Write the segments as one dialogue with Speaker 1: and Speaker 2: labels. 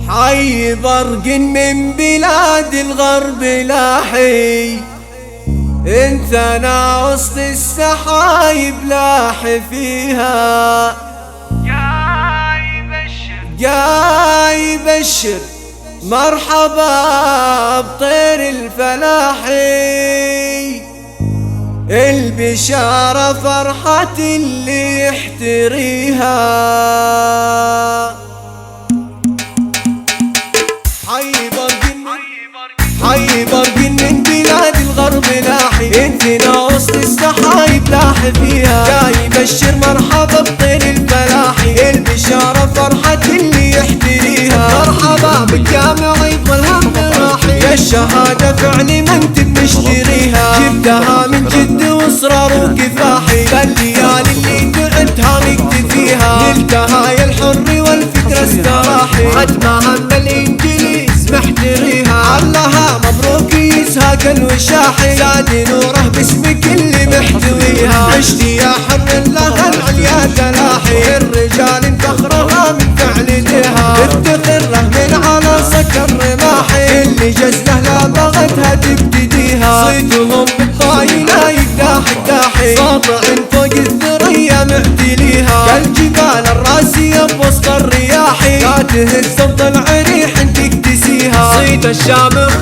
Speaker 1: حي برق من بلاد الغرب لاحي، انت انا وسط السحايب لاحي فيها. جاي بشر مرحبا بطير الفلاحي، البشارة فرحة اللي يحتريها. حي برق من بلاد الغرب لاحي، انتنا وسط السحايب لاحي فيها. جاي بشر مرحبا بطير الفلاحي، البشارة فرحة اللي يحتريها. مرحبا بك يا معيد والهم راحي، يا الشهادة فعلي ما انت بنشتريها. جبتها من جد واصرار وكفاحي، فالليالي اللي تعبتها نكتفيها. نلتها يا الحر والفكرة استراحي، ختمها من الانجليز محتريها. اللها مبروك يسهاك الوشاحي، زاد نوره باسمك اللي محتويها. عشتي يا حر لها العليا تلاحي، الرجال فخرها من فعل يديها. افتخره من على سكر رماحي، اللي جزله لا بغتها تبتديها. صيتهم بالطاي لا يقداح قداحي، ساطع فوق الثريا معتليها. كالجبال الراسية بوسط الرياحي، لا تهز افضل عريح تكتسيها. صيت الشامخ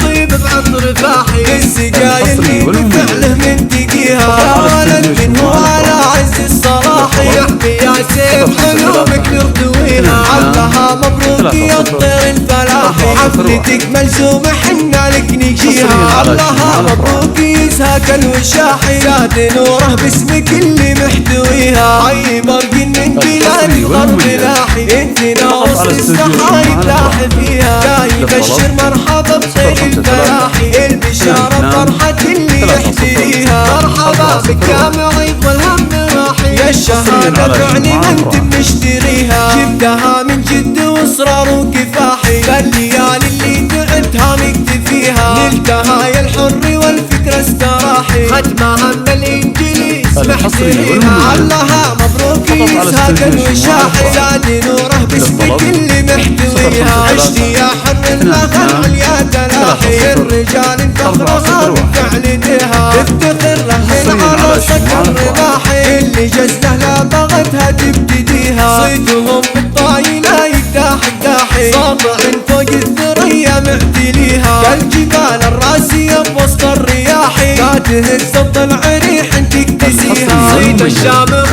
Speaker 1: طيب بعطر فاحي، السقايا اللي بفعله من تقيها. يا ولد من هو على عز الصلاحي، يحمي يا سيف حلومك نرتويها. علها مبروك يا الطير الفلاحي، حفلتك ملزومة حنا لك نجيها. علها مبروك يسهاك الوشاحي، زاد نوره باسمك اللي محتويها. حي برق من بلاد الغرب لاحي، انتنا وسط السحايب لاحي فيها. جاي بشر مرحبا بطير الفلاحي، البشارة فرحة اللي يحتريها. مرحبا بك يا معيد والهم راحي، يا الشهادة فعلي ما انت بنشتريها. جبتها من جد واصرار وكفاحي، فالليالي اللي تعبتها نكتفيها. نلتها يا الحر والفكرة استراحي، ختمها من الانجليز محتريها. اللها مبروك يسهاك الوشاحي، زاد نوره باسمك اللي محتويها. عشتي يا حر لها العليا تلاحي، الرجال فخرها من فعل يديها. افتخره من على سكر رماحي، اللي جزله لا بغتها تبتديها. صيتهم بالطاي لا يقداح قداحي، ساطع فوق الثريا معتليها. كالجبال الراسية بوسط الرياحي، لا تهز افضل عريح تكتسيها. صيت الشامخ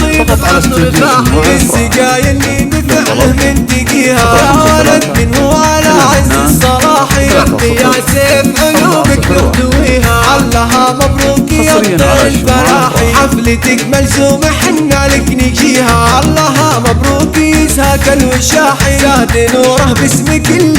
Speaker 1: طيب بعطر فاحي، السقايا اللي بفعله من تقيها. يا ولد من هو على عز الصلاحي، يحمي يا سيف عيوبك نرتويها. علها مبروك يا الطير الفلاحي، حفلتك ملزومة حنا لك نجيها. علها مبروك يسهاك الوشاحي، زاد نوره باسمك اللي